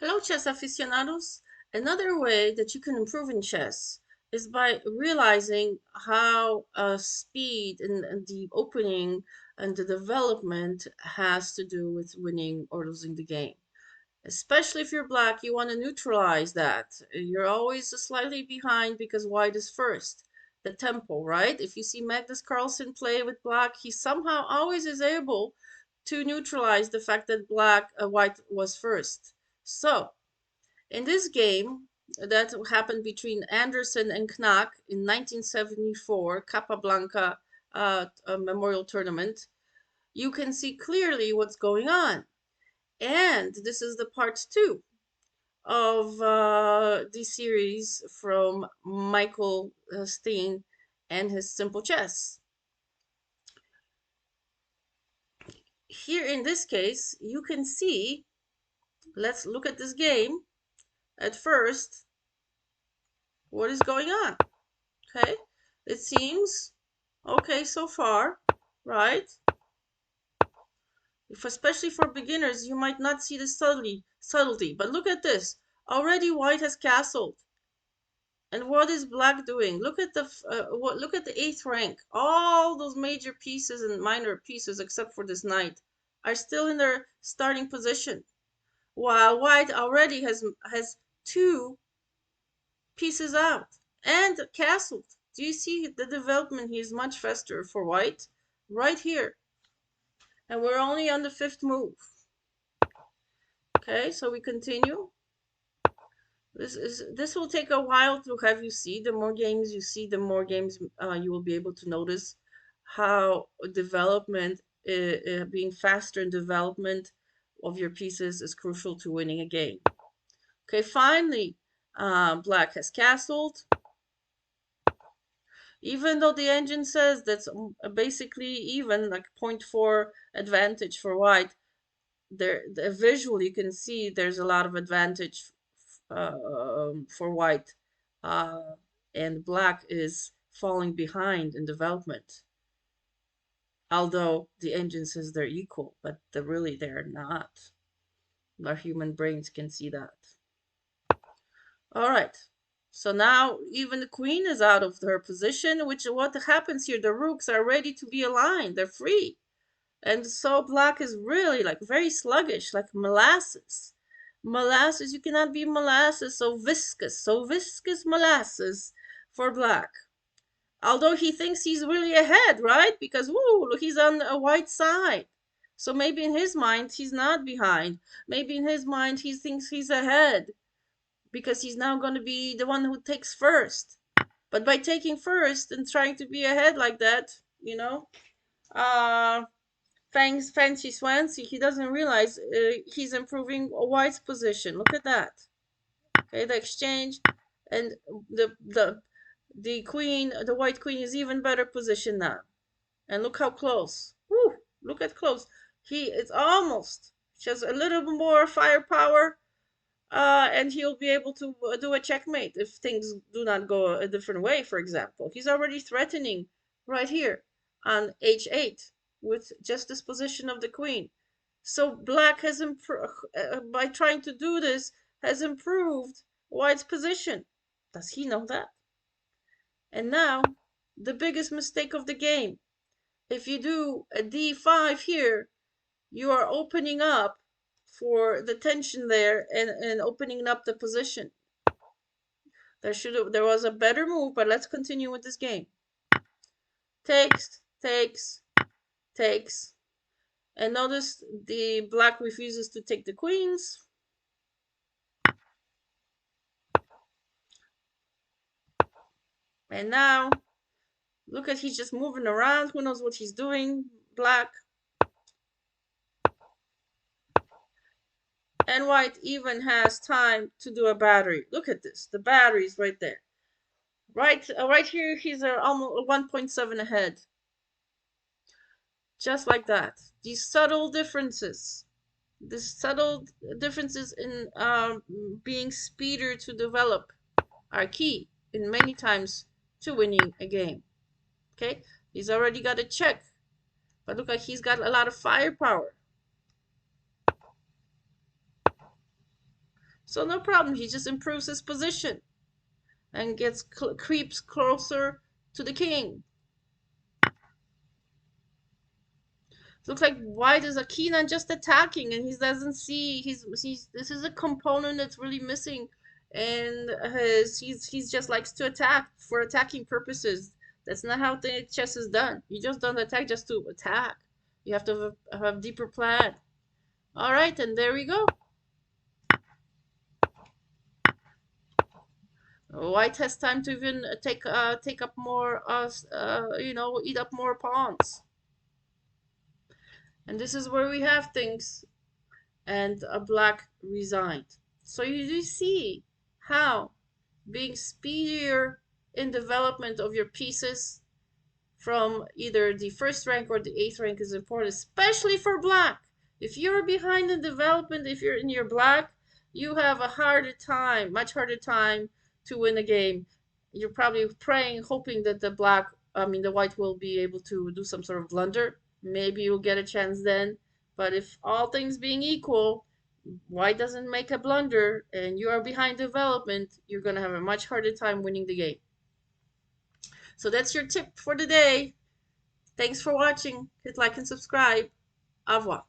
Hello, chess aficionados. Another way that you can improve in chess is by realizing how speed and the opening and the development has to do with winning or losing the game. Especially if you're black, you want to neutralize that. You're always slightly behind because white is first. The tempo, right? If you see Magnus Carlsen play with black, he somehow always is able to neutralize the fact that white was first. So, in this game that happened between Andersson and Knaak in 1974 Capablanca Memorial Tournament, you can see clearly what's going on. And this is the part two of the series from Michael Steen and his Simple Chess. Here in this case, you can see, let's look at this game at first, what is going on. Okay, it seems okay so far, right? If especially for beginners, you might not see the subtlety. But look at this. Already white has castled. And what is black doing? Look at look at the eighth rank. All those major pieces and minor pieces, except for this knight, are still in their starting position, while white already has two pieces out and castled. Do you see the development? He is much faster for white right here. And we're only on the fifth move. Okay, so we continue. This will take a while to have you see. The more games you see, the more games you will be able to notice how development, being faster in development of your pieces is crucial to winning a game. Okay, finally, black has castled. Even though the engine says that's basically even, like 0.4 advantage for white, visually you can see there's a lot of advantage for white, and black is falling behind in development. Although the engine says they're equal, but really they're not. Our human brains can see that. All right. So now even the queen is out of her position, which what happens here? The rooks are ready to be aligned. They're free. And so black is really like very sluggish, like molasses. Molasses, you cannot be molasses, so viscous molasses for black. Although he thinks he's really ahead, right? Because, woo, he's on a white side. So maybe in his mind, he's not behind. Maybe in his mind, he thinks he's ahead because he's now going to be the one who takes first. But by taking first and trying to be ahead like that, uh, fancy swancy, he doesn't realize he's improving white's position. Look at that. Okay, the exchange, and the queen, the white queen is even better positioned now. And look how close. Woo, look at close. It's almost just a little bit more firepower, and he'll be able to do a checkmate if things do not go a different way. For example, he's already threatening right here on h8 with just this position of the queen. So black has by trying to do this, has improved white's position. Does he know that? And now the biggest mistake of the game. If you do a d5 here, you are opening up for the tension there, and opening up the position. There was a better move, but let's continue with this game. Takes, takes, takes. And notice the black refuses to take the queens. And now, look at, he's just moving around. Who knows what he's doing? Black. And white even has time to do a battery. Look at this. The battery's right there. Right here, he's almost 1.7 ahead. Just like that. These subtle differences. The subtle differences in being speeder to develop are key in many times to winning a game. Okay, he's already got a check, but look like he's got a lot of firepower. So no problem. He just improves his position and creeps closer to the king. Looks like white is a keen on just attacking, and he doesn't see he's this is a component that's really missing, and he's just likes to attack for attacking purposes. That's not how the chess is done. You just don't attack just to attack. You have to have deeper plan. All right, and there we go. White has time to even take up more eat up more pawns, and this is where we have things. And a black resigned. So you do see how being speedier in development of your pieces from either the first rank or the 8th rank is important, especially for black. If you're behind in development, if you're in your black, you have a harder time, much harder time to win a game. You're probably praying, hoping that the white will be able to do some sort of blunder. Maybe you'll get a chance then. But if all things being equal, white doesn't make a blunder and you are behind development, you're going to have a much harder time winning the game. So that's your tip for the day. Thanks for watching. Hit like and subscribe. Au revoir.